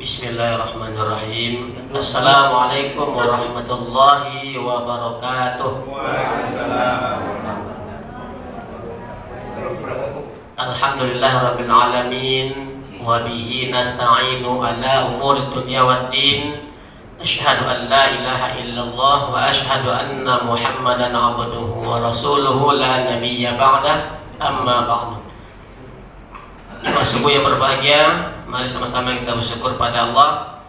Bismillahirrahmanirrahim. Assalamualaikum warahmatullahi wabarakatuh. Alhamdulillahirabbil alamin wa bihi nasta'inu ala umuri dunya waddin. Asyhadu an la ilaha illallah wa asyhadu anna Muhammadan abduhu wa rasuluhu la nabiyya ba'da. Amma ba'du. Subuh yang berbahagia, mari sama-sama kita bersyukur pada Allah.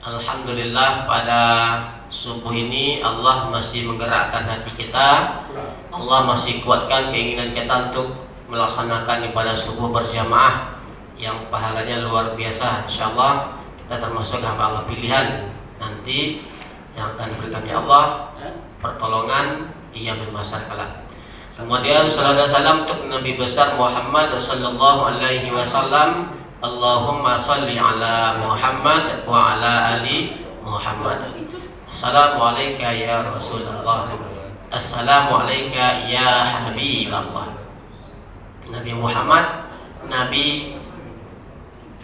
Alhamdulillah, pada subuh ini Allah masih menggerakkan hati kita. Allah masih kuatkan keinginan kita untuk melaksanakan ibadah subuh berjamaah yang pahalanya luar biasa. InsyaAllah kita termasuk hamba Allah pilihan nanti yang akan berikan ya Allah pertolongan di yaumil mahsyar kelak. Kemudian salam dan salam untuk Nabi besar Muhammad sallallahu alaihi wasallam. Allahumma salli ala Muhammad wa ala ali Muhammad. Assalamualaikum ya Rasulullah. Assalamualaikum ya Habiballah. Nabi Muhammad, Nabi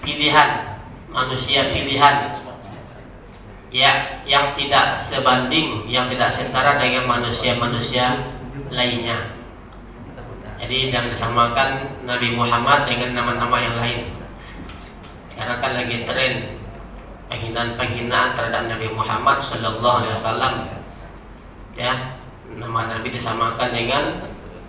pilihan, manusia pilihan, ya, yang tidak sebanding, yang tidak setara dengan manusia-manusia lainnya. Jadi jangan disamakan Nabi Muhammad dengan nama-nama yang lain. Sekarang kan lagi tren penghinaan terhadap Nabi Muhammad sallallahu alaihi wasallam. Ya, nama Nabi disamakan dengan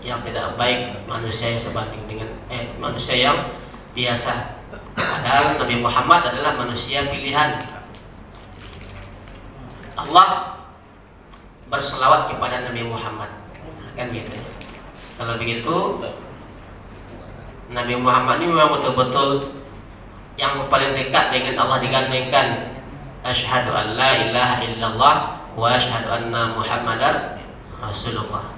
yang tidak baik, manusia yang sebanding dengan manusia yang biasa. Padahal Nabi Muhammad adalah manusia pilihan. Allah berselawat kepada Nabi Muhammad. Kan gitu. Kalau begitu Nabi Muhammad ini memang betul-betul yang paling dekat dengan Allah, digandengkan asyhadu an la ilaha illallah wa asyhadu anna Muhammadar Rasulullah.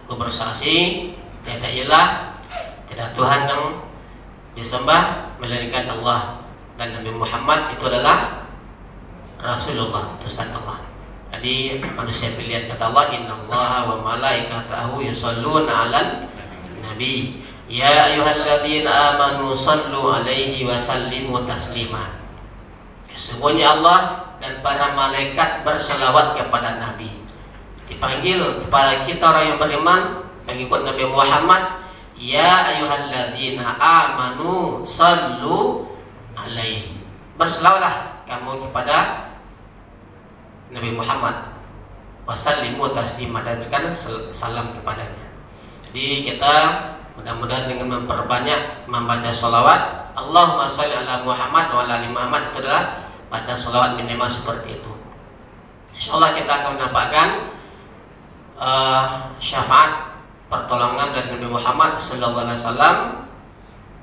Aku bersaksi tiada ilah, tiada Tuhan yang disembah melainkan Allah, dan Nabi Muhammad itu adalah Rasulullah, utusan Allah. Jadi manusia pilihan, kata Allah, innallaha wa malaikatahu yusholluna 'alan nabi ya ayyuhalladzina amanu shallu 'alaihi wa sallimu taslima. Sesungguhnya Allah dan para malaikat berselawat kepada Nabi. Dipanggil kepada kita orang yang beriman, pengikut Nabi Muhammad, ya ayyuhalladzina amanu shallu 'alaihi. Berselawatlah kamu kepada Nabi Muhammad, wasallimu taslima, dan berikan salam kepadanya. Jadi kita mudah-mudahan dengan memperbanyak membaca sholawat Allahumma sholli ala Muhammad wa ala ali Muhammad, itu adalah baca sholawat minimal seperti itu. InsyaAllah kita akan mendapatkan syafaat pertolongan dari Nabi Muhammad sallallahu alaihi wasallam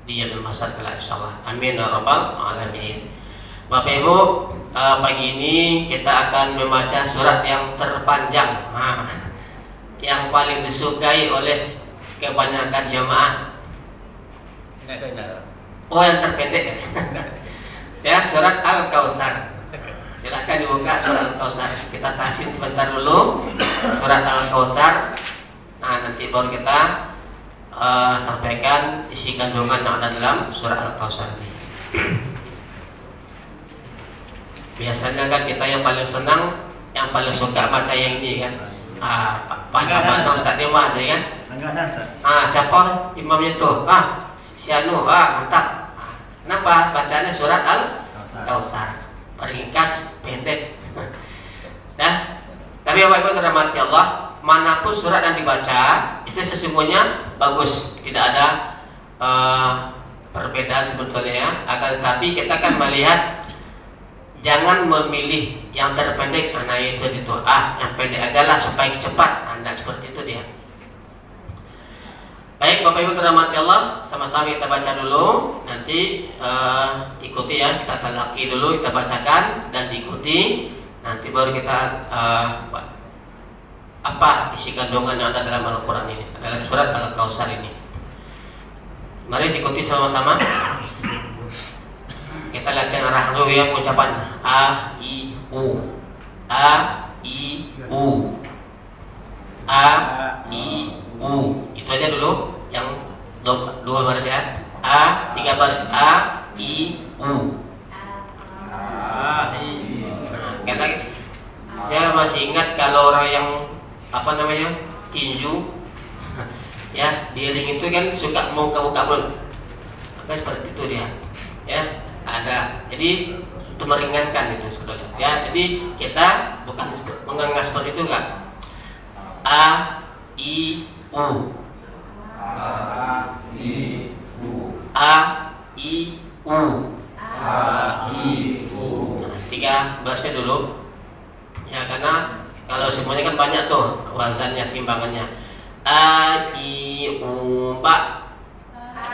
di yaumil mahsyar kelak, insyaallah. Amin ya rabbal alamin. Bapak Ibu, pagi ini kita akan membaca surat yang terpanjang, yang paling disukai oleh kebanyakan jamaah. Oh, yang terpendek. Ya, surat Al-Kautsar. Silakan dibuka surat Al-Kautsar. Kita tasin sebentar dulu surat Al-Kautsar. Nah, nanti baru kita sampaikan isi kandungan yang ada dalam surat Al-Kautsar ini. Biasanya kan kita yang paling senang, yang paling suka baca yang ini kan. Panjang Ustaz Dewa aja kan. Siapa imamnya tuh? Si Anu. Mantap. Kenapa? Bacanya surat Al-Kautsar. Ringkas, pendek. Nah, tapi Bapak Ibu dirahmati Allah, manapun surat yang dibaca itu sesungguhnya bagus, tidak ada perbedaan sebetulnya ya. Akan tetapi kita akan melihat, jangan memilih yang terpendek, seperti itu. Yang pendek adalah supaya cepat. Anda seperti itu dia. Baik Bapak Ibu dirahmati Allah, sama-sama kita baca dulu. Nanti ikuti ya, kita talaki dulu, kita bacakan dan diikuti. Nanti baru kita apa isi kandungan yang ada dalam Al-Quran ini, dalam surat Al-Kautsar ini. Mari ikuti sama-sama. Kita latihan arah dulu ya pengucapan A, I, U. A, I, U. A, I, U. Itu aja dulu, yang dua baris ya. A, 3 baris. A, I, U. kalau orang yang apa namanya tinju ya, diiring itu kan suka mau buka mulut, maka seperti itu dia ya, ada. Jadi untuk meringankan itu sebetulnya ya. Jadi kita bukan menganggap seperti itu enggak. A I U A I U A I U A I U. Nah, 3 barisnya dulu ya, karena kalau semuanya kan banyak tuh wazannya, timbangannya. A I U ba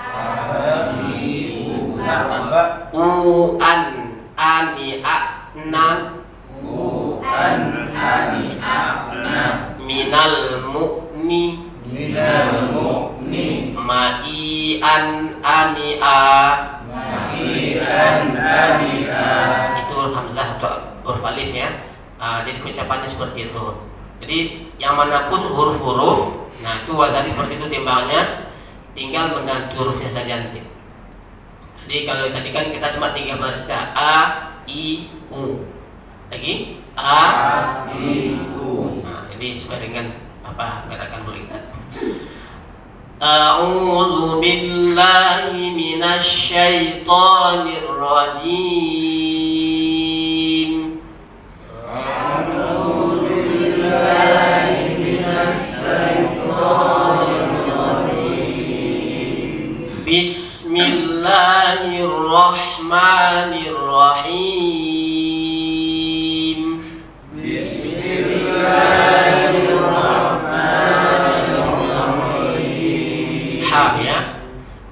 A I U ba U an ani a na U an ani a na minal mu'ni ma'i an ani a ma'i an ani a. Itu hamzah huruf alif ya. Jadi ucapannya seperti itu. Jadi yang manapun huruf-huruf, nah itu wazannya seperti itu timbangannya, tinggal mengganti hurufnya saja nanti. Jadi kalau tadi kan kita cuma 3 baris ya, A I U. Lagi A I U. Nah, jadi sesuai dengan apa gerakan melingkar. A'udzu billahi minasy syaithanir rajim. A'udzu billahi minasy syaithanir rajim. Bismillahirrahmanirrahim. Bismillahirrahmanirrahim. Ha ya.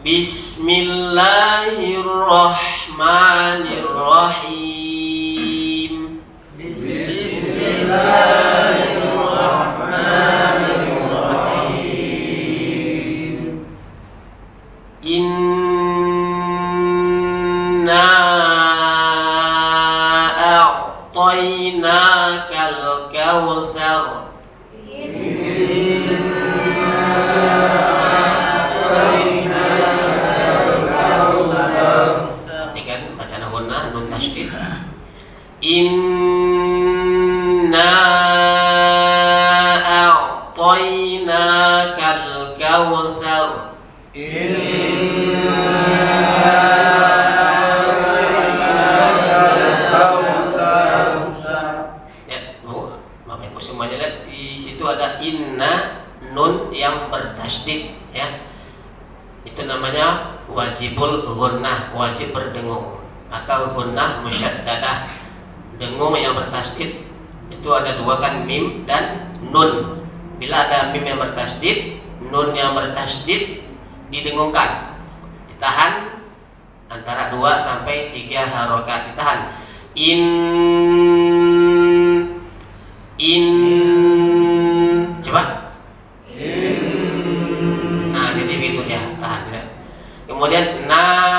Bismillahirrahmanirrahim. Bismillahirrahmanirrahim. Inna a'tainakal kautsar. Perhatikan bacaan gunna nun tasydid. Inna a'tainakal kautsar. Semuanya lihat di situ ada inna nun yang bertasydid ya. Itu namanya wajibul ghunnah, wajib berdengung atau ghunnah musyaddadah. Dengung yang bertasydid itu ada 2 kan, mim dan nun. Bila ada mim yang bertasydid, nun yang bertasydid didengungkan. Ditahan antara 2 sampai 3 harokat, ditahan. Coba nah jadi begitu dia, tahan ya. Kemudian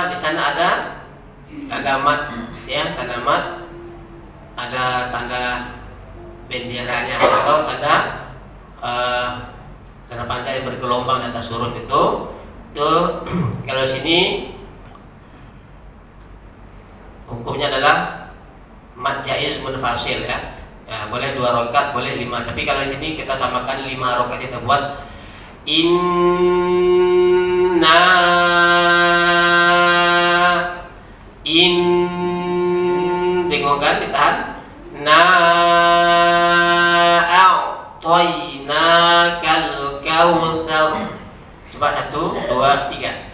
di sana ada tanda mat ya, tanda mat, ada tanda benderanya atau tanda panjang yang bergelombang di atas huruf itu. Kalau sini hukumnya adalah mat jaiz munfasil ya. Ya, boleh 2 rakaat, boleh 5. Tapi kalau di sini kita samakan 5 rakaat kita buat dengungkan, ditahan. A'tainakal kautsar. Coba 1, 2, 3.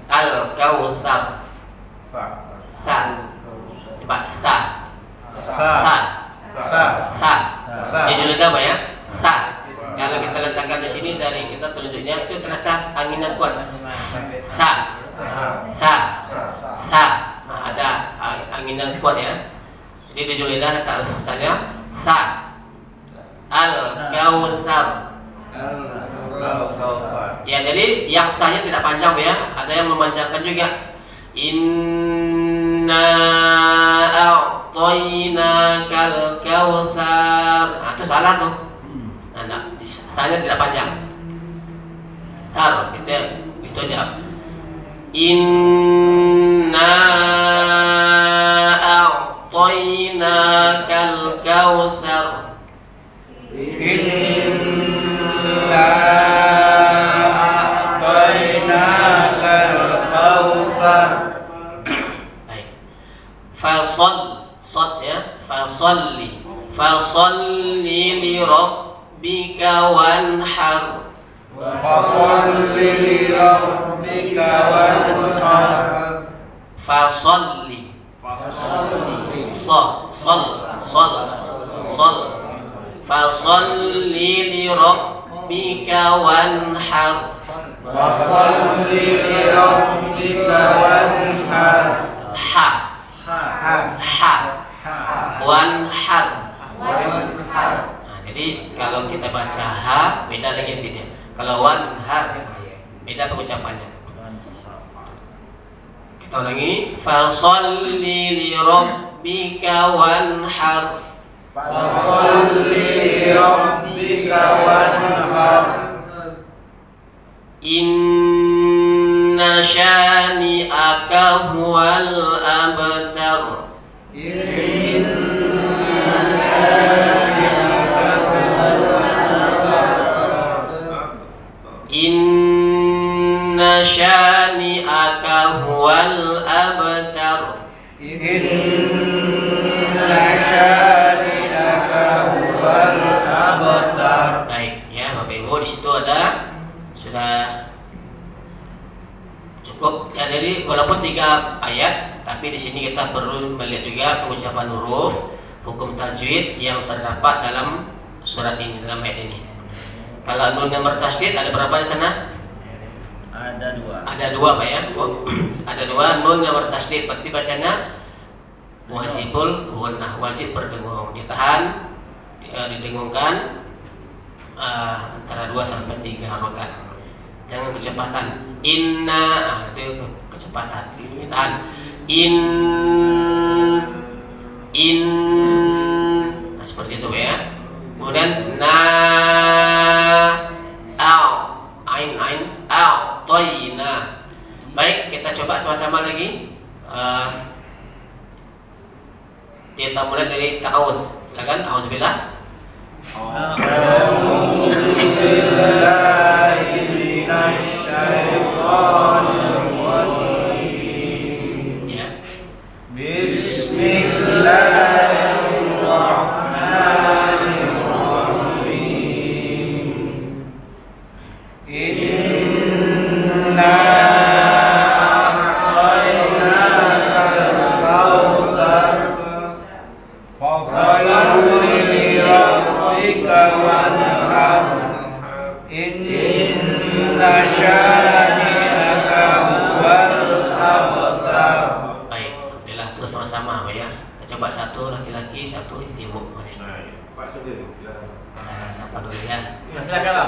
Al-Kautsar. Sa. Coba sa. Judulnya apa ya? Sa. Kalau kita letakkan di sini dari kita telunjuknya itu terasa angin yang kuat. Sa. Nah, ada angin yang kuat ya. Jadi di judulnya letak misalnya sa. Al-Kautsar. Ya, jadi yang sahnya tidak panjang ya, ada yang memanjangkan juga. Inna a'tainakal kautsar. Nah, itu salah tuh. Nah, sahnya tidak panjang. Tar, itu aja. Inna a'tainakal kautsar. Inna a'tainakal kautsar. Baik. Fasol ya. Fasolli li rabbika wanhar. Fasolli li rabbika wanhar. Fasolli. Fasolli li rabbika wanhar. Fasolli li rabbika wanhar. Wanhar. Nah, jadi kalau kita baca ha beda lagi tidak. Kalau wanhar beda pengucapannya. Kita ulangi. Fasolli li rabbika wanhar. Fasolli li rabbika wanhar. Inna syani'aka huwal abtar. Inna syani'aka huwal abtar. Inna syani'aka huwal abtar. Baik ya Bapak Ibu, di situ ada sudah cukup ya. Jadi walaupun 3 ayat, tapi di sini kita perlu melihat juga pengucapan huruf, hukum tajwid yang terdapat dalam surat ini, dalam ayat ini. Kalau nun yang bertasydid ada berapa di sana? Ada 2. Ada 2 Pak ya. Ada 2 nun yang bertasydid, berarti bacanya wajibul gunnah, wajib berdengung, ditahan, didengungkan antara 2 sampai 3 harokat. Jangan kecepatan. Inna, itu kecepatan. Ditahan. Nah, seperti itu ya. Kemudian ain toyna. Baik, kita coba sama-sama lagi. Kita mulai dari ta'awudz. Silakan, auzubillah. A'udzubillahi minasyaitonir rajim. Ya. Bismillahirrahmanirrahim. Inna a'tainakal kautsar. Fasolli li rabbika wanhar. Inna syani'aka huwal abtar. Baik, alhamdulillah, terus sama-sama Pak ya. Kita coba satu laki-laki, satu ibu. Nah, siapa dulu ya? Silakan lah.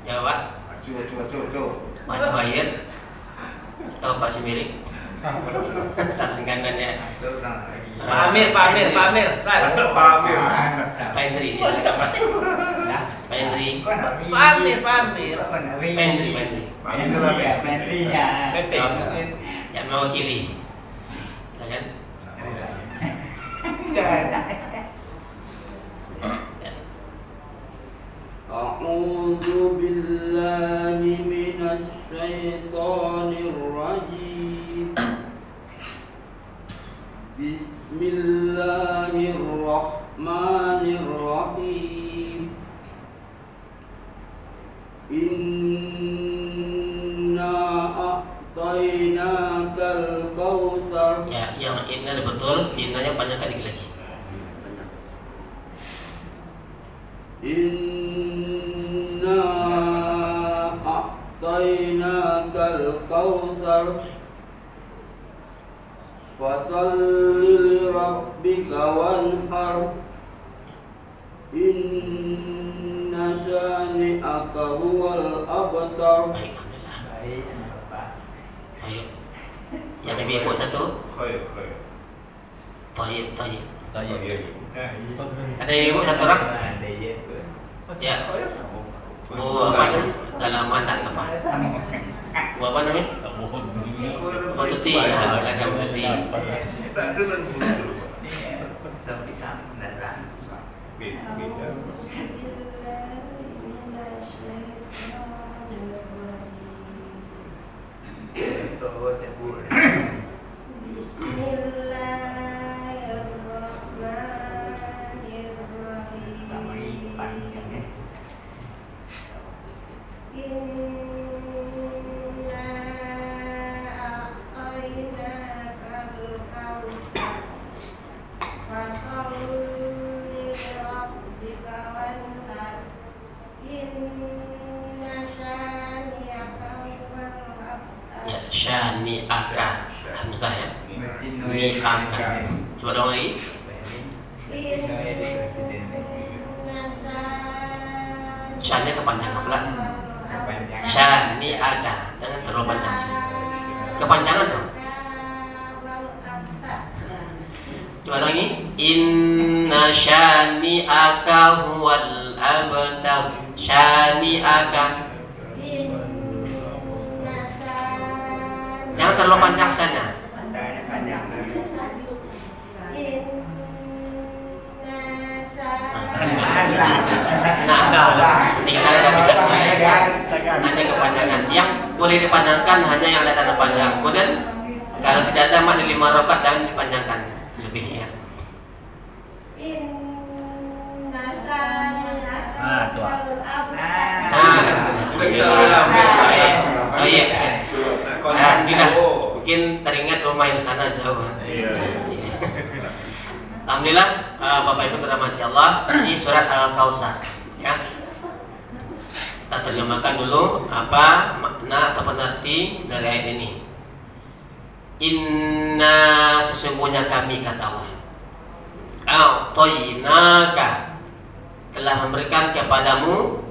Jawab. Pak Jawahir atau Pak Simirik? Saling kanan ya. Pak Amir. Pak Hendri, ya, silakan Pak. Pak Hendri. Pak Amir. Pak Hendri. Yang mewakili. Silakan. A'udzu billahi minasy syaithanir rajim. Bismillahirrahmanirrahim. Inna a'tainakal kautsar. Ya, yang inna betul, innanya panjangkan dikit lagi. Inna a'tainakal kautsar. Fasalli li rabbika wanhar. Inna syani'aka huwal abtar. Baik, alhamdulillah. Baik. Yang ibu satu. Tayyib. Ada ibu satu orang? Ya. Bu apa tuh? Dalaman dan apa? Bu apa namanya? Bu Tuti. Ya, silakan Bu Tuti. Ya, syani'aka. Hamzah ya. Ni'aka. Coba dong lagi. Syani kepanjangan pula. Syani'aka. Jangan terlalu panjang. Kepanjangan tuh. Coba lagi. Inna syani'aka huwal abtar. Syani'aka. Jangan terlalu panjang saja. Nah, kita nggak bisa hanya kepanjangan. Yang boleh dipanjangkan hanya yang ada tanda panjang. Kemudian kalau tidak ada mak di 5 rakaat jangan dipanjangkan lebih ya. Tidak, mungkin teringat rumah di sana jauh. Alhamdulillah, Bapak Ibu dirahmati Allah, di surat Al-Kautsar ya. Kita terjemahkan dulu apa makna atau arti dari ayat ini. Inna, sesungguhnya kami, kata Allah, a'tainaka, telah memberikan kepadamu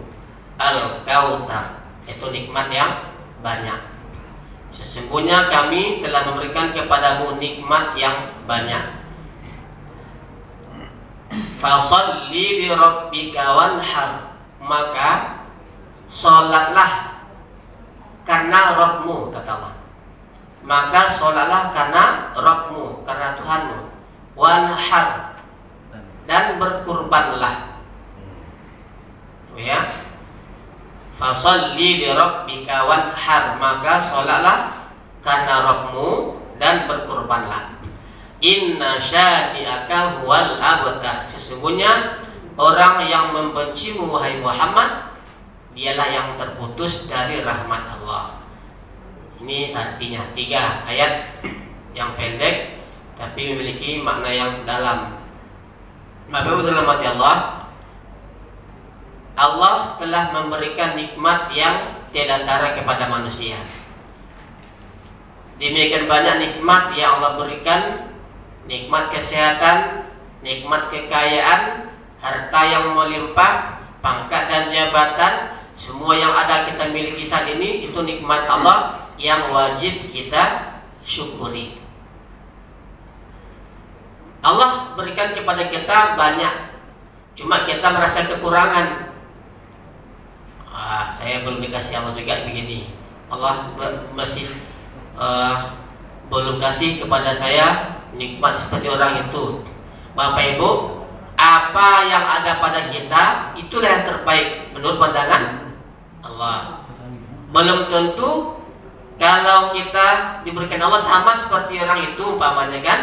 Al-Kautsar, itu nikmat yang banyak. Sesungguhnya kami telah memberikan kepadamu nikmat yang banyak. Fasalli li rabbika wanhar, maka sholatlah karena Rabbmu, kata Allah. Maka sholatlah karena Rabbmu, karena Tuhanmu. Wanhar, dan berkurbanlah. Ya. Fasalli li rabbika wanhar, maka sholatlah karena Rabbmu dan berkurbanlah. Inna syani'aka huwal abtar, sesungguhnya orang yang membencimu wahai Muhammad dialah yang terputus dari rahmat Allah. Ini artinya 3 ayat yang pendek tapi memiliki makna yang dalam. Bapak dalam hati Allah, Allah telah memberikan nikmat yang tiada tara kepada manusia. Demikian banyak nikmat yang Allah berikan, nikmat kesehatan, nikmat kekayaan, harta yang melimpah, pangkat dan jabatan, semua yang ada kita miliki saat ini itu nikmat Allah yang wajib kita syukuri. Allah berikan kepada kita banyak, cuma kita merasa kekurangan. Saya belum dikasih Allah juga begini. Allah masih belum kasih kepada saya nikmat seperti orang itu. Bapak Ibu, apa yang ada pada kita itulah yang terbaik menurut pandangan Allah. Belum tentu kalau kita diberikan Allah sama seperti orang itu umpamanya kan,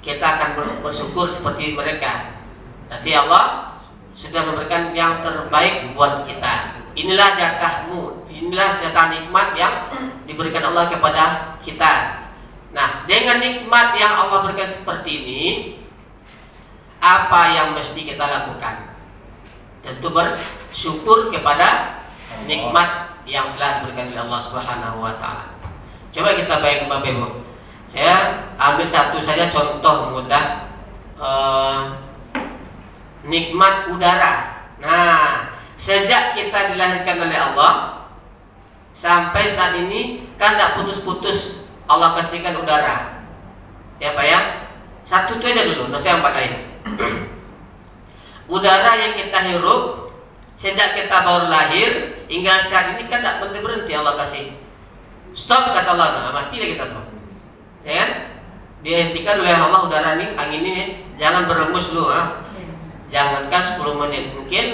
kita akan bersyukur seperti mereka. Nanti Allah sudah memberikan yang terbaik buat kita. Inilah jatahmu, inilah jatah nikmat yang diberikan Allah kepada kita. Nah, dengan nikmat yang Allah berikan seperti ini, apa yang mesti kita lakukan? Tentu bersyukur kepada nikmat yang telah diberikan oleh Allah Subhanahu wa taala. Coba kita bayangkan Bapak Ibu. Saya ambil satu saja contoh mudah, nikmat udara. Nah, sejak kita dilahirkan oleh Allah sampai saat ini kan tidak putus-putus Allah kasihkan udara. Ya Pak ya. Satu itu aja dulu, nasi yang lain. Udara yang kita hirup sejak kita baru lahir hingga saat ini kan tidak berhenti Allah kasih. Stop kata Allah, nah, matilah kita tuh. Ya kan? Dihentikan oleh Allah udara ini, angin ini, jangan berembus dulu. Jangankan 10 menit, mungkin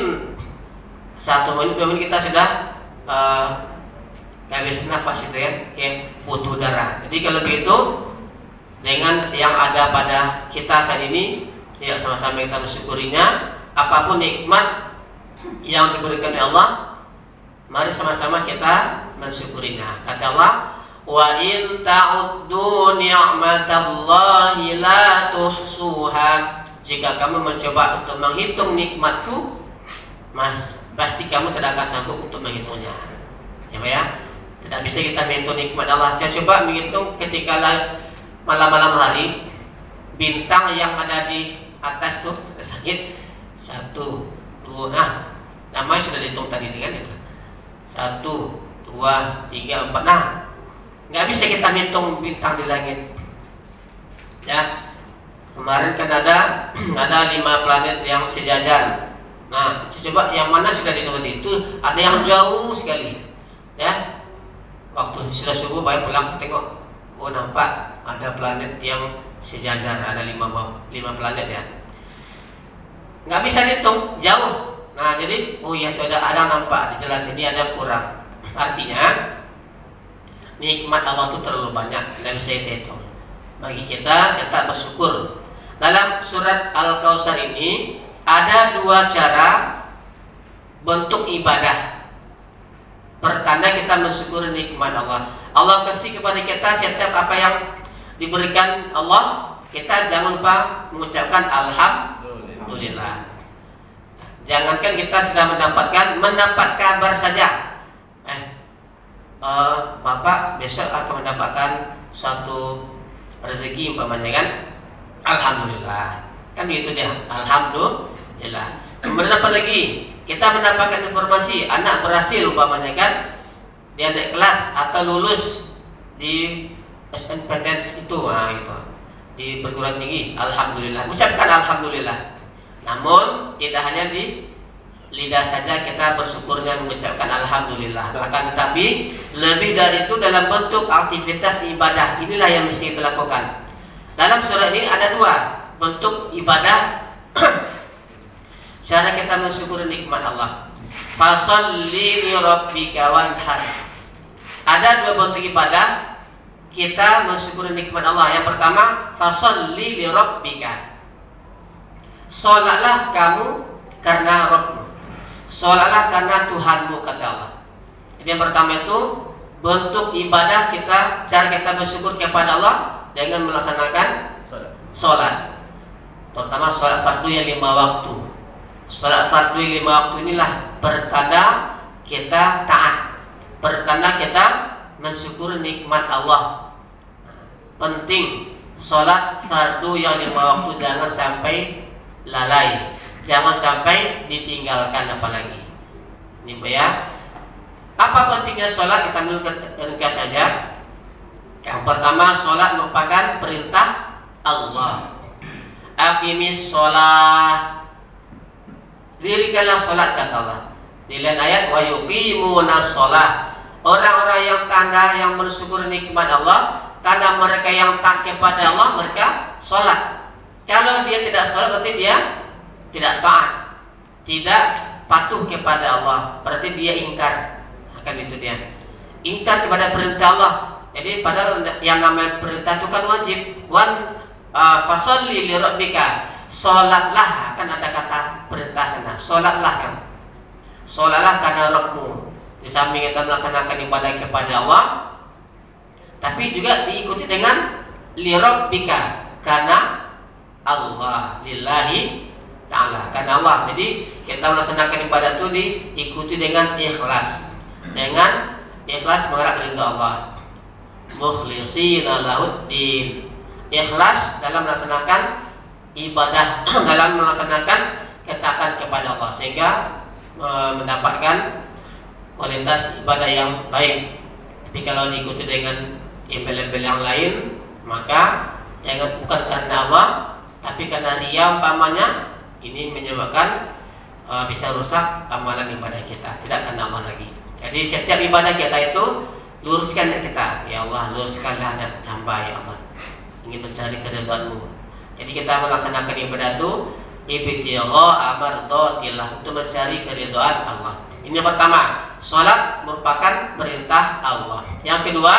1 menit, 2 menit kita sudah gak bisa nafas itu ya, kayak butuh udara. Jadi kalau begitu dengan yang ada pada kita saat ini, ya sama-sama kita mensyukurinya. Apapun nikmat yang diberikan oleh Allah, mari sama-sama kita mensyukurinya. Kata Allah, wa in ta'uddu ni'matallahi la tuhsuha. Jika kamu mencoba untuk menghitung nikmatku, pasti kamu tidak akan sanggup untuk menghitungnya. Ya, Pak ya? Tidak bisa kita menghitung nikmat Allah. Saya coba menghitung ketika malam-malam hari, bintang yang ada di atas tuh sakit 1, 2, nah namanya sudah dihitung tadi kan itu 1, 2, 3, 4. Nah nggak bisa kita hitung bintang di langit ya. Kemarin kan ada 5 planet yang sejajar. Nah coba yang mana sudah dihitung itu, ada yang jauh sekali ya. Waktu sudah subuh baik pulang tengok, oh nampak ada planet yang sejajar, ada 5 planet ya. Nggak bisa dihitung, jauh. Nah jadi, oh iya itu ada nampak, jelas ini ada kurang. Artinya nikmat Allah itu terlalu banyak, nggak bisa dihitung. Bagi kita bersyukur. Dalam surat Al-Kautsar ini ada 2 cara bentuk ibadah. Pertanda kita mensyukuri nikmat Allah. Allah kasih kepada kita setiap apa yang diberikan Allah, kita jangan lupa mengucapkan alhamdulillah. Jangankan kita sudah mendapat kabar saja. Bapak besok akan mendapatkan suatu rezeki umpamanya kan, alhamdulillah. Kan itu dia, alhamdulillah. Kemudian apa lagi? Kita mendapatkan informasi anak berhasil umpamanya kan, dia naik kelas atau lulus di SNPTN itu, nah gitu, di perguruan tinggi, alhamdulillah. Ucapkan alhamdulillah. Namun tidak hanya di lidah saja kita bersyukurnya mengucapkan alhamdulillah, akan tetapi lebih dari itu dalam bentuk aktivitas ibadah. Inilah yang mesti kita lakukan. Dalam surah ini ada 2 bentuk ibadah cara kita mensyukuri nikmat Allah. Fasholli li rabbika wanhar. Ada 2 bentuk ibadah kita mensyukuri nikmat Allah. Yang pertama, fasholli li rabbika. Salatlah kamu karena Rabbmu. Salatlah karena Tuhanmu, kata Allah. Jadi yang pertama itu bentuk ibadah kita, cara kita bersyukur kepada Allah dengan melaksanakan salat. Terutama salat fardu yang 5 waktu. Salat fardu yang 5 waktu inilah pertanda kita taat, pertanda kita mensyukuri nikmat Allah. Penting salat fardu yang 5 waktu jangan sampai lalai, jangan sampai ditinggalkan apalagi. Ini ya. Apa pentingnya salat? Kita ringkas saja. Yang pertama, salat merupakan perintah Allah. Aqimis shalah. Dirikanlah salat, kata Allah. Di lain ayat, wa yuqimunas shalah. Orang-orang yang tanda yang bersyukur nikmat Allah, tanda mereka yang taat kepada Allah, mereka salat. Kalau dia tidak salat berarti dia tidak taat, tidak patuh kepada Allah, berarti dia ingkar. Akan itu dia ingkar kepada perintah Allah. Jadi padahal yang namanya perintah itu kan wajib. Fasholli li rabbika. Salatlah, kan ada kata perintah sana. Salatlah kan. Salatlah karena Rabbmu. Di samping kita melaksanakan ibadah kepada Allah, tapi juga diikuti dengan li rabbika, karena Allah, lillahi ta'ala, karena Allah. Jadi kita melaksanakan ibadah itu diikuti dengan ikhlas. Dengan ikhlas mengharap ridha Allah. Mukhlishina lahuddin. Ikhlas dalam melaksanakan ibadah, dalam melaksanakan ketaatan kepada Allah, sehingga mendapatkan kualitas ibadah yang baik. Tapi kalau diikuti dengan embel-embel yang lain, maka jangan, bukan karena Allah tapi karena riya umpamanya, Ini menyebabkan bisa rusak amalan ibadah kita, tidak karena Allah lagi. Jadi setiap ibadah kita itu luruskan kita, ya Allah, luruskanlah hamba ya Allah, ingin mencari keridhaan-Mu. Jadi kita melaksanakan ibadah itu ibtigha mardatillah, untuk mencari keridhaan Allah. Ini yang pertama, salat merupakan perintah Allah. Yang kedua,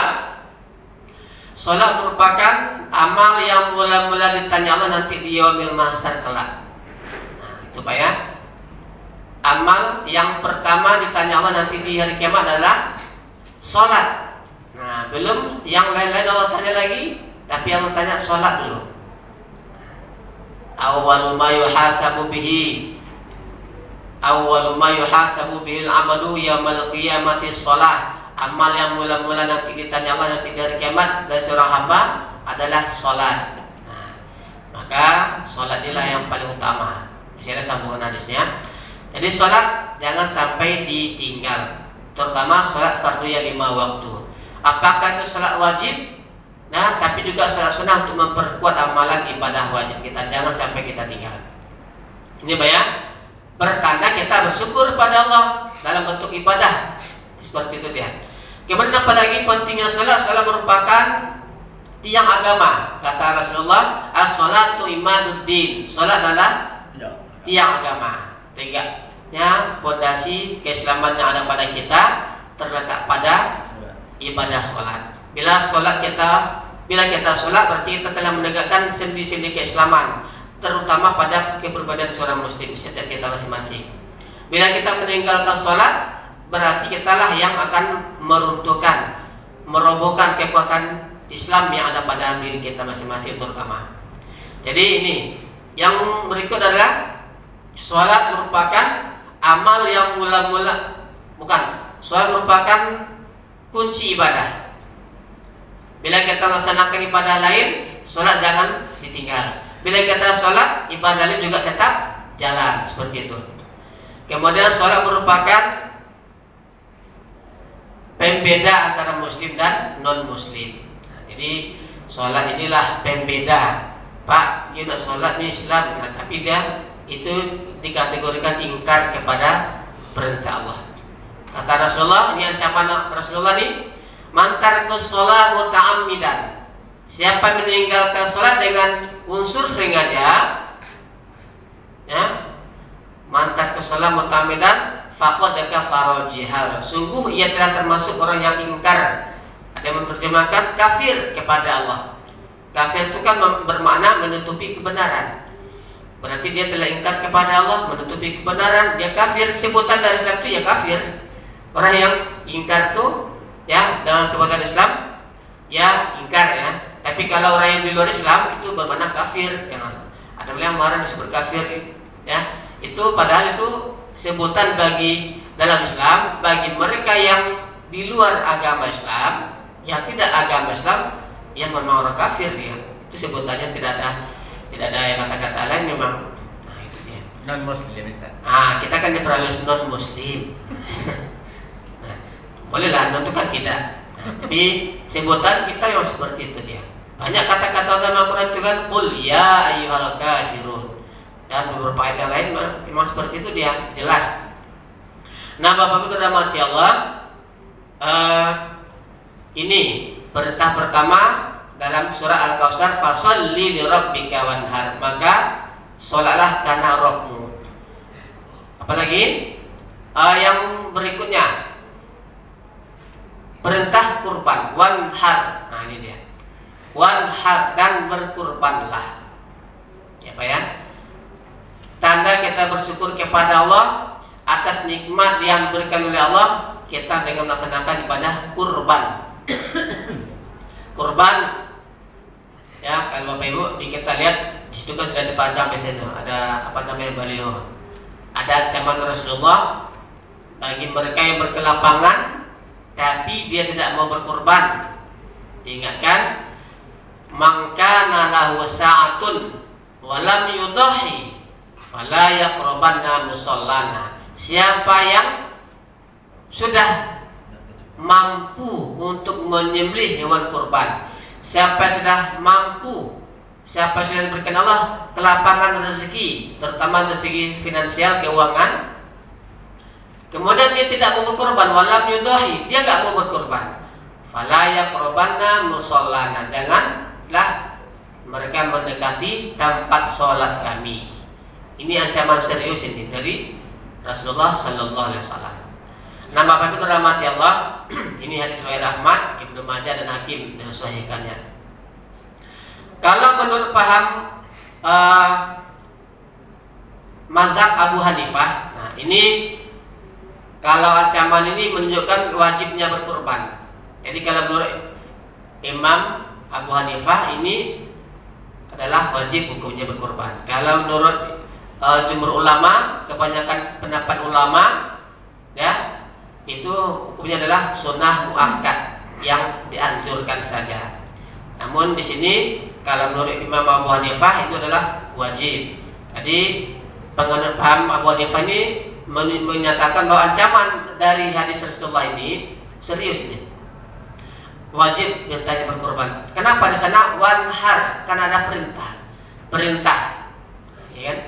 salat merupakan amal yang mula-mula ditanya Allah nanti di yaumil mahsyar kelak. Nah, itu Pak ya. Amal yang pertama ditanya Allah nanti di hari kiamat adalah salat. Nah, belum yang lain-lain Allah tanya lagi, tapi Allah tanya salat dulu. Awwalu ma yuhasabu bihi al-amadu yaumal qiyamati shalah. Amal yang mula-mula nanti ditanya Allah nanti di hari kiamat dari seorang hamba adalah salat. Nah, maka salat inilah yang paling utama. Masih ada sambungan hadisnya. Jadi sholat jangan sampai ditinggal, terutama sholat fardu yang 5 waktu. Apakah itu sholat wajib? Nah, tapi juga sholat sunnah untuk memperkuat amalan ibadah wajib kita. Jangan sampai kita tinggal. Ini banyak pertanda kita bersyukur pada Allah dalam bentuk ibadah. Seperti itu dia. Kemudian apalagi pentingnya sholat? Sholat merupakan tiang agama. Kata Rasulullah, as-sholatu imaduddin. Sholat adalah tiang agama. Tegaknya pondasi keislaman yang ada pada kita terletak pada ibadah sholat. Bila kita sholat berarti kita telah menegakkan sendi-sendi keislaman, terutama pada kepribadian seorang muslim setiap kita masing-masing. Bila kita meninggalkan sholat, berarti kitalah yang akan meruntuhkan, merobohkan kekuatan Islam yang ada pada diri kita masing-masing terutama. Jadi ini yang berikut adalah sholat merupakan amal yang sholat merupakan kunci ibadah. Bila kita melaksanakan ibadah lain, sholat jangan ditinggal. Bila kita sholat, ibadah lain juga tetap jalan, seperti itu. Kemudian sholat merupakan pembeda antara muslim dan non muslim. Nah, jadi sholat inilah pembeda. Pak, dia nak sholat ni Islam, nah, tapi dia itu dikategorikan ingkar kepada perintah Allah. Kata Rasulullah, ini ancaman Rasulullah nih, man taraka shalah muta'ammidan. Siapa meninggalkan sholat dengan unsur sengaja, ya, man taraka shalah muta'ammidan faqad kafara jihar. Sungguh ia telah termasuk orang yang ingkar. Ada yang menerjemahkan kafir kepada Allah. Kafir itu kan bermakna menutupi kebenaran. Berarti dia telah ingkar kepada Allah, menutupi kebenaran, dia kafir. Sebutan dari Islam itu ya kafir. Orang yang ingkar itu ya dalam sebutan Islam ya ingkar ya. Tapi kalau orang yang di luar Islam itu bermakna kafir. Ada yang marah disebut kafir ya. Itu padahal itu sebutan bagi dalam Islam bagi mereka yang di luar agama Islam, yang tidak agama Islam, yang memang orang kafir dia. Itu sebutannya tidak ada yang kata-kata lain memang. Nah, itu dia. Non muslim Ustaz. Kita kan diperhalus non muslim. Nah, bolehlah non itu kan tidak. Nah, tapi sebutan kita yang seperti itu dia. Banyak kata-kata dalam Al-Quran itu kan qul ya ayyuhal kafirun. Dan beberapa ayat yang lain memang seperti itu dia, jelas. Nah, Bapak Ibu dirahmati Allah, ini perintah pertama dalam surah Al-Kautsar, fasholli li rabbika wanhar, maka sholatlah karena Rabbmu. Apalagi yang berikutnya perintah kurban, wanhar. Nah, ini dia, wanhar, dan berkurbanlah. Ya Pak ya, tanda kita bersyukur kepada Allah atas nikmat yang diberikan oleh Allah kita dengan melaksanakan ibadah kurban. Kurban ya, kalau Bapak Ibu kita lihat di situ kan sudah dipajang biasanya ada apa namanya baliho. Ada ancaman Rasulullah bagi mereka yang berkelapangan tapi dia tidak mau berkurban. Diingatkan, man kana lahu sa'atun wa lam yudahi fala yaqrabanna musallana. Siapa yang sudah mampu untuk menyembelih hewan kurban, siapa sudah mampu siapa yang diberikan Allah kelapangan rezeki, terutama dari segi finansial, keuangan, kemudian dia tidak mau berkorban, walam yudahi, dia nggak mau berkorban, fala yaqrabanna musallana, janganlah mereka mendekati tempat sholat kami. Ini ancaman serius ini dari Rasulullah Sallallahu Alaihi Wasallam. Nah, Bapak Ibu dirahmati Allah, ini hadis riwayat Ahmad, Ibnu Majah dan Hakim mensahihkannya. Kalau menurut paham mazhab Abu Hanifah, nah ini kalau ancaman ini menunjukkan wajibnya berkurban. Jadi kalau menurut Imam Abu Hanifah ini adalah wajib hukumnya berkurban. Kalau menurut jumhur ulama, kebanyakan pendapat ulama, ya itu hukumnya adalah sunnah muakkad yang dianjurkan saja. Namun di sini kalau menurut Imam Abu Hanifah itu adalah wajib. Jadi penganut paham Abu Hanifah ini menyatakan bahwa ancaman dari hadis Rasulullah ini serius ini. Wajib bertanya berkorban. Kenapa di sana wanhar? Karena ada perintah, ya kan?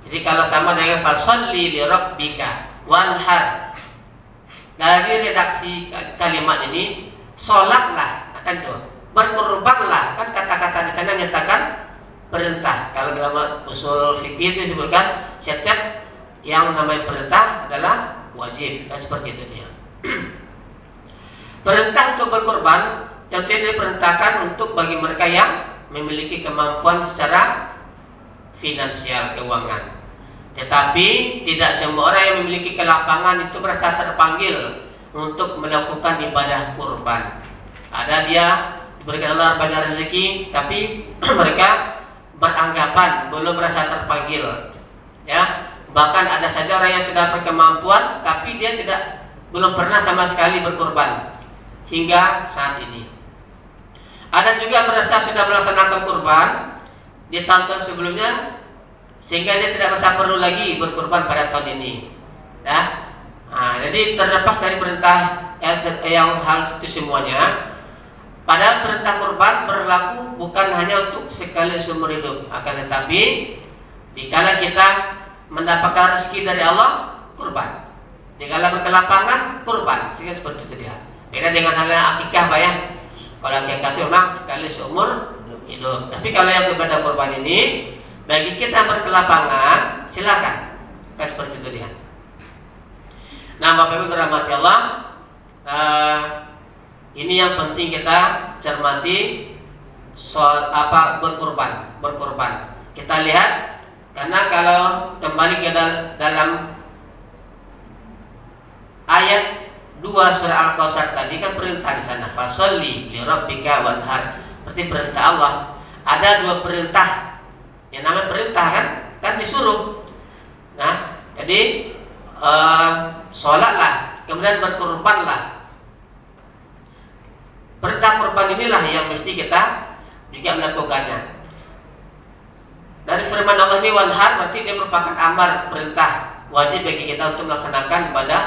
Jadi kalau sama dengan fasolli li rabbika wanhar, dari redaksi kalimat ini sholatlah, akan tuh berkorbanlah, kan kata-kata di sana menyatakan perintah. Kalau dalam usul fikih itu disebutkan setiap yang namanya perintah adalah wajib, kan seperti itu dia. Perintah untuk berkorban tentunya diperintahkan untuk bagi mereka yang memiliki kemampuan secara finansial, keuangan. Tetapi tidak semua orang yang memiliki kelapangan itu merasa terpanggil untuk melakukan ibadah kurban. Ada dia diberikan Allah banyak rezeki, tapi mereka beranggapan belum merasa terpanggil. Ya, bahkan ada saja orang yang sudah berkemampuan, tapi dia belum pernah sama sekali berkurban hingga saat ini. Ada juga merasa sudah melaksanakan kurban di tahun-tahun sebelumnya, sehingga dia tidak merasa perlu lagi berkurban pada tahun ini. Ya, nah, jadi terlepas dari perintah yang hal itu semuanya. Padahal perintah kurban berlaku bukan hanya untuk sekali seumur hidup, akan tetapi dikala kita mendapatkan rezeki dari Allah, kurban. Dikala berkelapangan, kurban. Sehingga seperti itu dia. Beda dengan halnya akikah, bayang. Kalau akikah itu memang sekali seumur hidup. Tapi kalau yang ibadah kurban ini, bagi kita berkelapangan, silakan. Kan seperti itu dia. Nah, Bapak Ibu dirahmati Allah, ini yang penting kita cermati soal apa berkurban. Kita lihat, karena kalau kembali ke dalam ayat 2 surah Al-Kautsar tadi kan perintah di sana, fasolli li rabbika wanhar. Berarti perintah Allah. Ada 2 perintah. Yang namanya perintah kan disuruh. Nah, jadi sholatlah, kemudian berkurbanlah. Perintah kurban inilah yang mesti kita juga melakukannya. Dari firman Allah ini wanhar, berarti dia merupakan amar, perintah wajib bagi kita untuk melaksanakan ibadah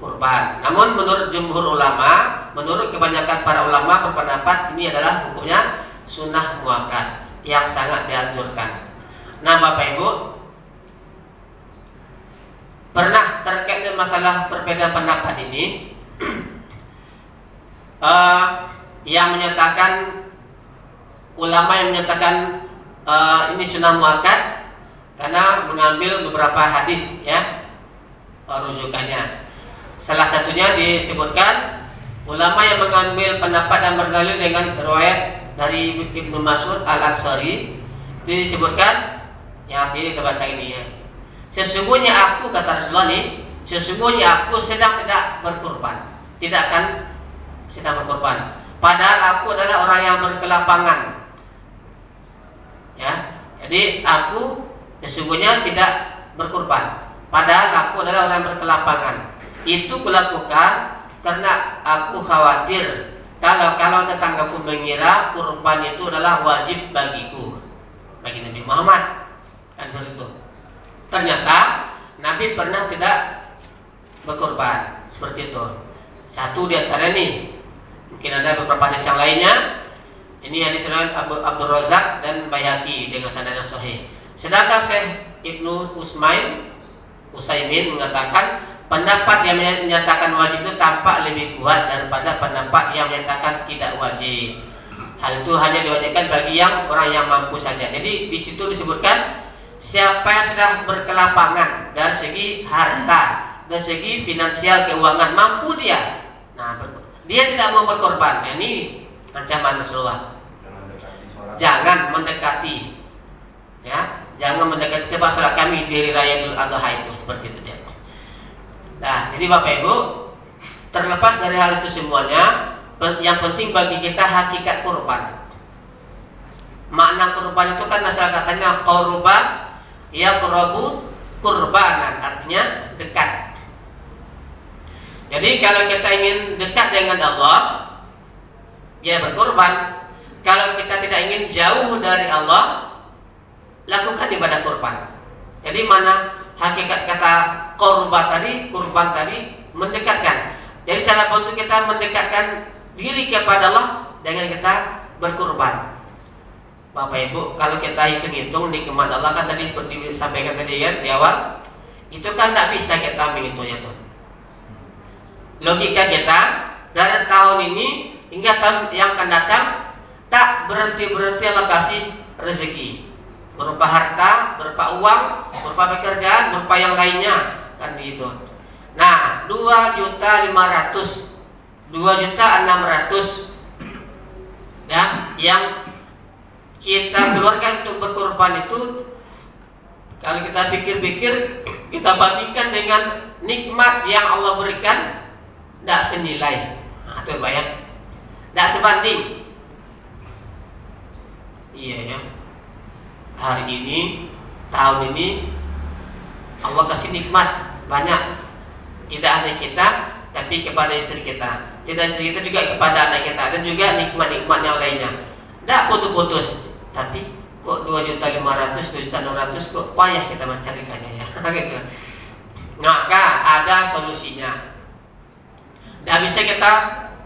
kurban. Namun menurut jumhur ulama, menurut kebanyakan para ulama berpendapat ini adalah hukumnya sunnah muakkad yang sangat dianjurkan. Nah, Bapak Ibu, pernah terkait dengan masalah perbedaan pendapat ini, yang menyatakan, ulama yang menyatakan ini sunnah muakkad karena mengambil beberapa hadis, ya, rujukannya. Salah satunya disebutkan ulama yang mengambil pendapat dan berdalil dengan riwayat dari Ibnu Mas'ud Al-Ansari, itu disebutkan yang artinya kita baca ini, ya. Sesungguhnya aku, kata Rasulullah nih, sesungguhnya aku sedang tidak berkurban, tidak akan sedang berkorban. Padahal aku adalah orang yang berkelapangan. Ya, jadi aku sesungguhnya tidak berkorban. Padahal aku adalah orang yang berkelapangan. Itu kulakukan karena aku khawatir kalau tetanggaku mengira kurban itu adalah wajib bagiku, bagi Nabi Muhammad. Kan begitu. Ternyata Nabi pernah tidak berkorban seperti itu. Satu di antara ini. Mungkin ada beberapa hadis yang lainnya. Ini hadis riwayat Abdul Razak dan Baihaqi dengan sanad yang sahih. Sedangkan Syekh Ibnu Utsaimin mengatakan pendapat yang menyatakan wajib itu tampak lebih kuat daripada pendapat yang menyatakan tidak wajib. Hal itu hanya diwajibkan bagi orang yang mampu saja. Jadi di situ disebutkan siapa yang sudah berkelapangan dari segi harta, dari segi finansial keuangan, mampu dia. Nah, dia tidak mau berkorban. Nah, ini ancaman Rasulullah. Jangan mendekati, ya, jangan mendekati tempat sholat kami di hari raya Idul Adha itu, seperti itu dia. Nah, jadi Bapak Ibu, terlepas dari hal itu semuanya, yang penting bagi kita hakikat kurban. Makna kurban itu kan asal katanya qurba ya qurabu kurbanan, artinya dekat. Jadi kalau kita ingin dekat dengan Allah, ya berkurban. Kalau kita tidak ingin jauh dari Allah, lakukan ibadah kurban. Jadi mana hakikat kata kurban tadi mendekatkan. Jadi salah bentuk kita mendekatkan diri kepada Allah dengan kita berkurban. Bapak Ibu, kalau kita hitung-hitung nikmat Allah kan tadi seperti disampaikan tadi kan di awal, itu kan tidak bisa kita menghitungnya tuh. Logika kita dari tahun ini hingga tahun yang akan datang tak berhenti-berhenti alokasi rezeki berupa harta, berupa uang, berupa pekerjaan, berupa yang lainnya kan gitu. Nah, 2.500.000, 2.600.000 ya yang kita keluarkan untuk berkorban itu, kalau kita pikir-pikir, kita bandingkan dengan nikmat yang Allah berikan, tidak senilai. Nah, itu bayang, tidak sebanding. Iya ya. Hari ini, tahun ini Allah kasih nikmat banyak. Tidak hanya kita, tapi kepada istri kita. Tidak istri kita juga kepada anak kita, dan juga nikmat-nikmat yang lainnya. Tidak putus-putus. Tapi kok 2.500.000, 2.600.000 kok payah kita mencarikannya ya. Gitu. Maka ada solusinya. Tidak bisa kita,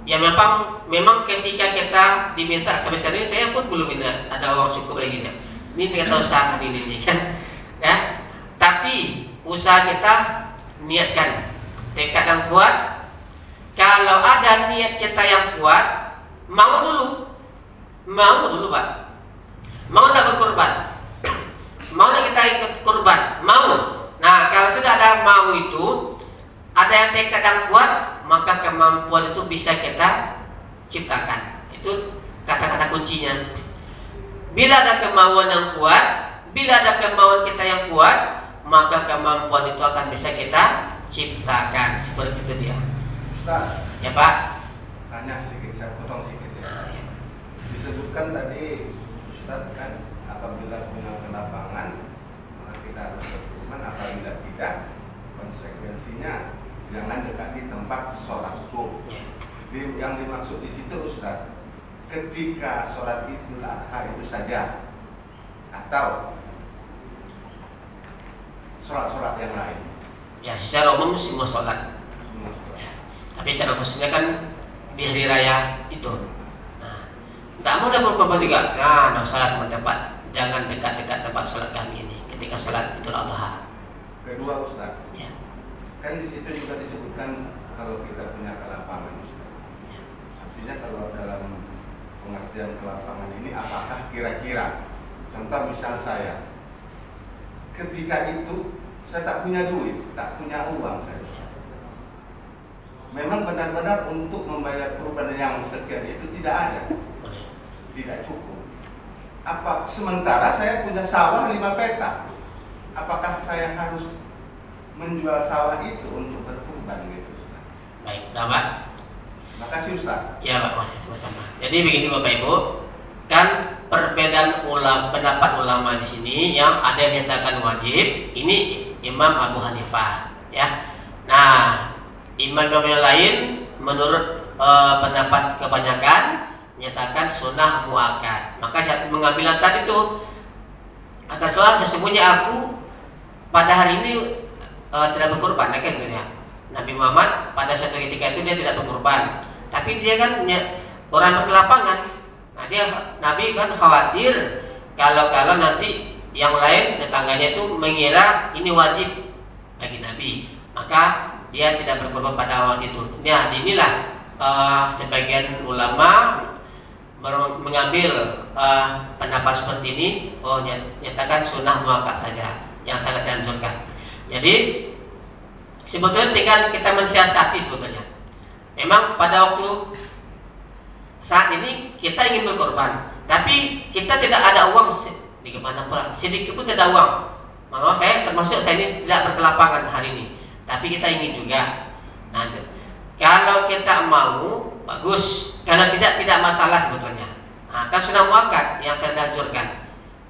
ya memang ketika kita diminta sampai saat ini, saya pun belum ada uang cukup lagi nih. Ini kita usahakan ini kan, ya. Tapi usaha kita niatkan, tekad yang kuat. Kalau ada niat kita yang kuat, mau dulu Pak, mau tidak berkorban, mau tidak kita ikut korban, mau. Nah, kalau sudah ada mau itu, ada yang tekad yang kuat, maka kemampuan itu bisa kita ciptakan. Itu kata-kata kuncinya. Bila ada kemauan yang kuat, bila ada kemauan kita yang kuat, maka kemampuan itu akan bisa kita ciptakan. Seperti itu dia. Ustaz, ya Pak. tanya sedikit, saya potong sedikit ya. Nah, ya. Disebutkan tadi Ustaz kan apabila punya kelapangan maka kita harus berkorban, apabila tidak konsekuensinya jangan dekati tempat sholatku. Yang dimaksud di situ Ustaz, ketika sholat Idul Adha itu saja atau sholat-sholat yang lain? Ya, secara umum semua sholat. Tapi secara khususnya kan di hari raya itu. Nah, tidak mau dapat berkorban juga. Nah, tidak salah teman-teman. Jangan dekat-dekat tempat sholat kami ini ketika sholat Idul Adha. Kedua Ustaz, Ya. kan di situ juga disebutkan kalau kita punya kelapangan Ustaz. Artinya kalau dalam pengertian kelapangan ini, apakah kira-kira, contoh misal saya, ketika itu saya tak punya duit, tak punya uang saya. Memang benar-benar untuk membayar kurban yang sekian itu tidak ada, tidak cukup. Apa sementara saya punya sawah 5 petak, apakah saya harus menjual sawah itu untuk berkurban gitu Ustaz? Baik, nah, Pak. Makasih Ustaz. Ya Pak, masih sama-sama. Jadi begini Bapak Ibu, kan perbedaan pendapat ulama di sini yang ada yang menyatakan wajib, ini Imam Abu Hanifah, ya. Nah, imam-imam yang lain menurut pendapat kebanyakan menyatakan sunnah muakkad. Maka saya mengambil yang tadi itu, akan soal sesungguhnya aku pada hari ini tidak berkorban, kan gitu ya. Nabi Muhammad pada suatu ketika itu dia tidak berkorban, tapi dia kan orang berkelapangan. Nah, Nabi kan khawatir kalau nanti yang lain tetangganya itu mengira ini wajib bagi Nabi, maka dia tidak berkorban pada waktu itu. Nah, inilah sebagian ulama mengambil pendapat seperti ini. Oh, nyatakan sunnah muakkad saja yang sangat dianjurkan. Jadi sebetulnya tinggal kita mensiasati sebetulnya. Memang pada waktu saat ini kita ingin berkorban, tapi kita tidak ada uang di mana pula, sedikit pun tidak uang. Maka saya ini tidak berkelapangan hari ini, tapi kita ingin juga. Nah, kalau kita mau bagus, kalau tidak masalah sebetulnya. Nah, kan sudah muakkad yang saya anjurkan.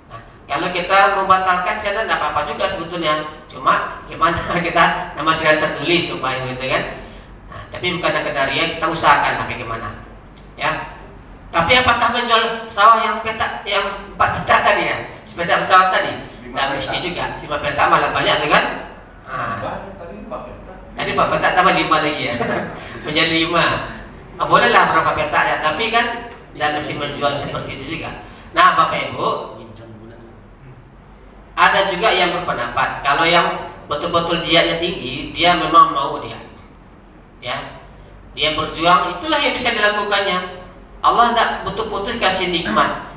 Nah, kalau kita membatalkan saya tidak apa-apa juga sebetulnya. Cuma gimana kita nama sudah tertulis supaya gitu kan. Nah, tapi bukan sekedar ya, kita usahakan lah bagaimana. Ya. Tapi apakah menjual sawah yang 4 petak tadi ya? Sepeda sawah tadi? Tidak mesti juga. 5 petak malah banyak dengan. Tadi 4 petak tambah 5 lagi ya. Menjadi 5. Bolehlah berapa petak ya, tapi kan tidak mesti menjual seperti itu juga. Nah, Bapak Ibu, ada juga yang berpendapat kalau yang betul-betul jihadnya tinggi, dia memang mau dia. Ya. Dia berjuang, itulah yang bisa dilakukannya. Allah tidak putus-putus kasih nikmat.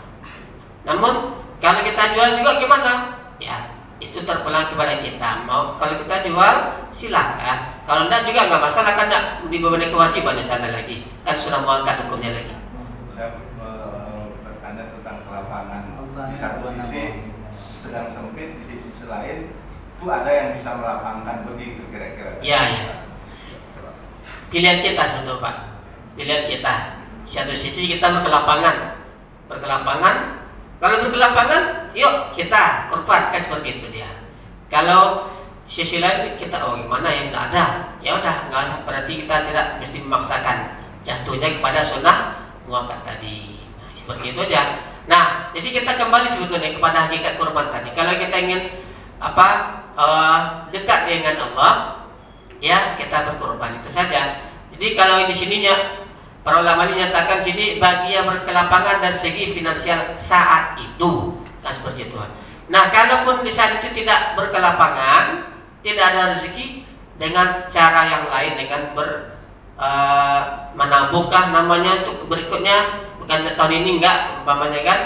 Namun kalau kita jual juga gimana? Ya, itu terpulang kepada kita. Mau kalau kita jual silakan. Kalau tidak juga nggak masalah, kan tidak dibebani kewajiban di sana lagi. Kan sudah muakkad hukumnya lagi. Saya bertanya tentang kelapangan. Di satu sisi sedang sempit, di sisi lain itu ada yang bisa melapangkan begitu kira-kira. Ya. Pilihan kita sebetulnya Pak. Pilihan kita. Satu sisi kita berkelapangan. Kalau berkelapangan, yuk kita korbankan seperti itu dia. Kalau sisi lain kita gimana yang tidak ada, ya udah nggak, berarti kita tidak mesti memaksakan, jatuhnya kepada sunnah muakkad tadi. Nah, seperti itu aja. Nah, jadi kita kembali sebetulnya kepada hakikat korban tadi. Kalau kita ingin dekat dengan Allah, ya kita berkorban, itu saja. Jadi kalau di sininya para ulama menyatakan sini bagi yang berkelapangan dari segi finansial saat itu, kan seperti itu. Nah, kalaupun di saat itu tidak berkelapangan, tidak ada rezeki, dengan cara yang lain, dengan menabungkah namanya untuk berikutnya, bukan tahun ini enggak, umpamanya kan,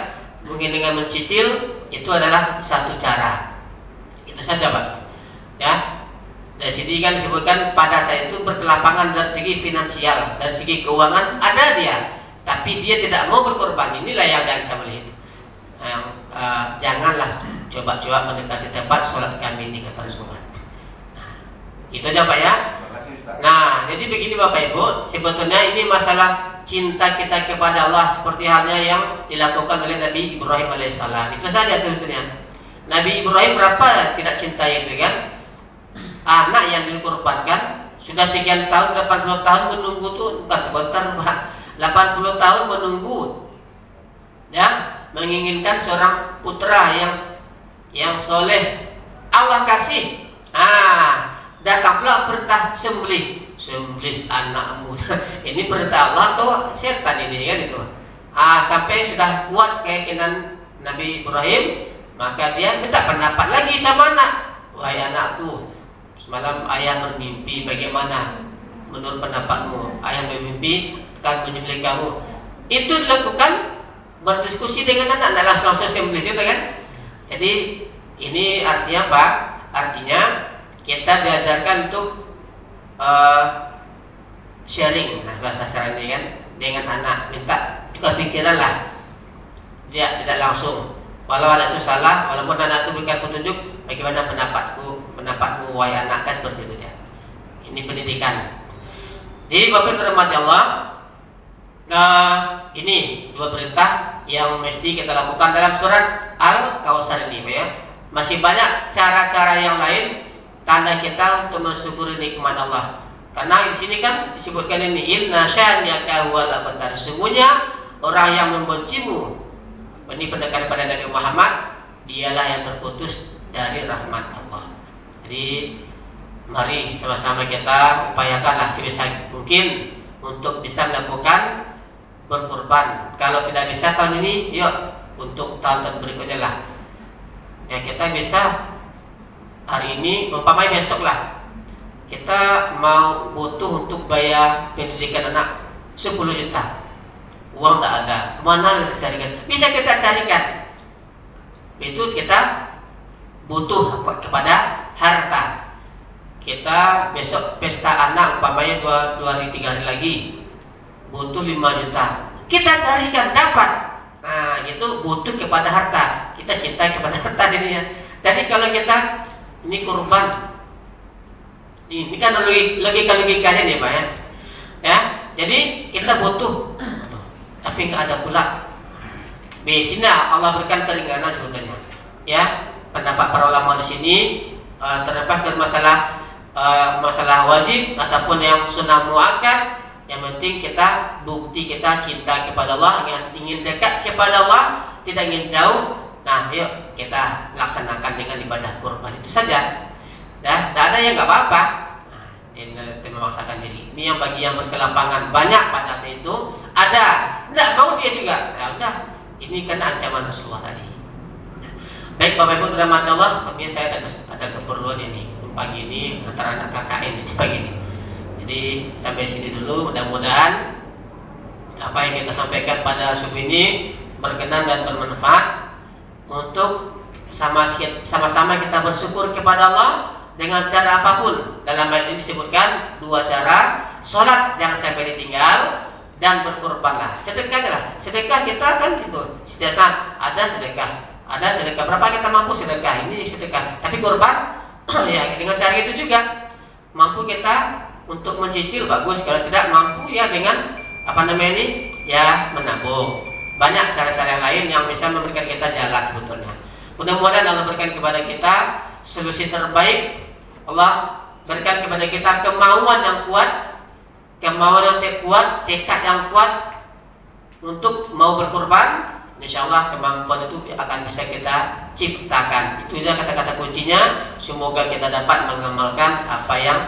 mungkin dengan mencicil, itu adalah satu cara. Itu saja Pak. Ya. Dari sini kan disebutkan pada saat itu berkelapangan dari segi finansial, dari segi keuangan ada dia, tapi dia tidak mau berkorban. Inilah yang diancam oleh itu. Janganlah coba-coba mendekati tempat sholat kami ini, kata Rasulullah. Nah, itu aja Pak ya. Nah, jadi begini Bapak Ibu, sebetulnya ini masalah cinta kita kepada Allah seperti halnya yang dilakukan oleh Nabi Ibrahim alaihissalam. Itu saja sebetulnya. Nabi Ibrahim berapa tidak cinta itu kan? Anak yang dikorbankan sudah sekian tahun, 80 tahun menunggu tuh, bukan sebentar Pak, 80 tahun menunggu, ya, menginginkan seorang putra yang soleh. Allah kasih, datanglah perintah sembelih anakmu. Ini perintah Allah tuh setan ini kan itu. Sampai sudah kuat keyakinan Nabi Ibrahim, maka dia minta pendapat lagi sama anak. Wahai anakku, semalam ayah bermimpi, bagaimana menurut pendapatmu? Ayah bermimpi akan menyembelih kamu. Itu dilakukan berdiskusi dengan anak, langsung sembelih itu kan. Jadi ini artinya apa? Artinya kita diajarkan untuk sharing, bahasa sekarang ini kan, dengan anak, minta tukar pikiran lah. Dia tidak langsung, walau anak itu salah, walaupun anak itu berikan petunjuk, bagaimana pendapatmu wahai anak, kan seperti itu ya. Ini pendidikan. Jadi Bapak dirahmati Allah. Nah, ini dua perintah yang mesti kita lakukan dalam surat Al-Kautsar ini ya. Masih banyak cara-cara yang lain tanda kita untuk mensyukuri nikmat Allah. Karena di sini kan disebutkan ini, inna syani'aka huwal abtar. Sesungguhnya orang yang membencimu, ini pendekatan pada Nabi Muhammad, dialah yang terputus dari rahmat Allah. Jadi mari sama-sama kita upayakanlah sebisa mungkin untuk bisa melakukan berkurban. Kalau tidak bisa tahun ini, yuk untuk tahun-tahun berikutnya lah. Ya kita bisa hari ini, umpamanya besok lah, kita mau butuh untuk bayar pendidikan anak 10 juta, uang tak ada, kemana kita carikan? Bisa kita carikan. Itu kita butuh kepada harta. Kita besok pesta anak umpamanya 2 hari 3 hari lagi, butuh 5 juta, kita carikan dapat. Nah itu butuh kepada harta, kita cinta kepada harta ini ya. Jadi kalau kita ini kurban, ini kan logika-logikanya nih Pak ya. Ya, jadi kita butuh, tapi nggak ada pula. Biasanya Allah berikan keringanan sebetulnya. Ya, pendapat para ulama di sini terlepas dari masalah wajib ataupun yang sunnah muakkad, yang penting kita bukti kita cinta kepada Allah, ingin dekat kepada Allah, tidak ingin jauh. Nah, yuk kita laksanakan dengan ibadah kurban itu saja. Ya, tidak ada yang nggak apa-apa. Nah, ini memaksakan diri. Ini yang bagi yang berkelapangan banyak pada saat itu ada, tidak mau dia juga. Ya udah, ini karena ancaman Rasulullah tadi. Baik Bapak Ibu dirahmati Allah, sepertinya saya ada keperluan ini pagi ini antara anak KKN di pagi ini. Jadi sampai sini dulu. Mudah-mudahan apa yang kita sampaikan pada subuh ini berkenan dan bermanfaat untuk sama-sama kita bersyukur kepada Allah dengan cara apapun. Dalam ayat ini disebutkan 2 cara: sholat jangan sampai ditinggal, dan berkurbanlah. Sedekahlah. Sedekah kita kan itu setiap saat ada sedekah. Ada sedekah berapa kita mampu sedekah, ini sedekah. Tapi kurban ya dengan cara itu juga mampu kita untuk mencicil bagus, kalau tidak mampu ya dengan apa namanya ini ya menabung. Banyak cara-cara yang lain yang bisa memberikan kita jalan sebetulnya. Mudah-mudahan Allah berikan kepada kita solusi terbaik. Allah berikan kepada kita kemauan yang kuat, tekad yang kuat untuk mau berkorban. Insya Allah kemampuan itu akan bisa kita ciptakan. Itu adalah kata-kata kuncinya. Semoga kita dapat mengamalkan apa yang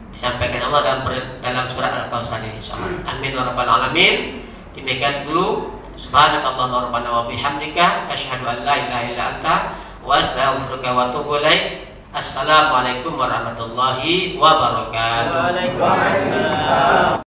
disampaikan Allah dalam surat Al-Kautsar ini. Amin wa rabbal alamin. Demikian dulu. Subhanakallahumma rabbana wa bihamdika asyhadu an la ilaha illa anta wa astaghfiruka wa atubu ilaik. Assalamualaikum warahmatullahi wabarakatuh. Waalaikumsalam.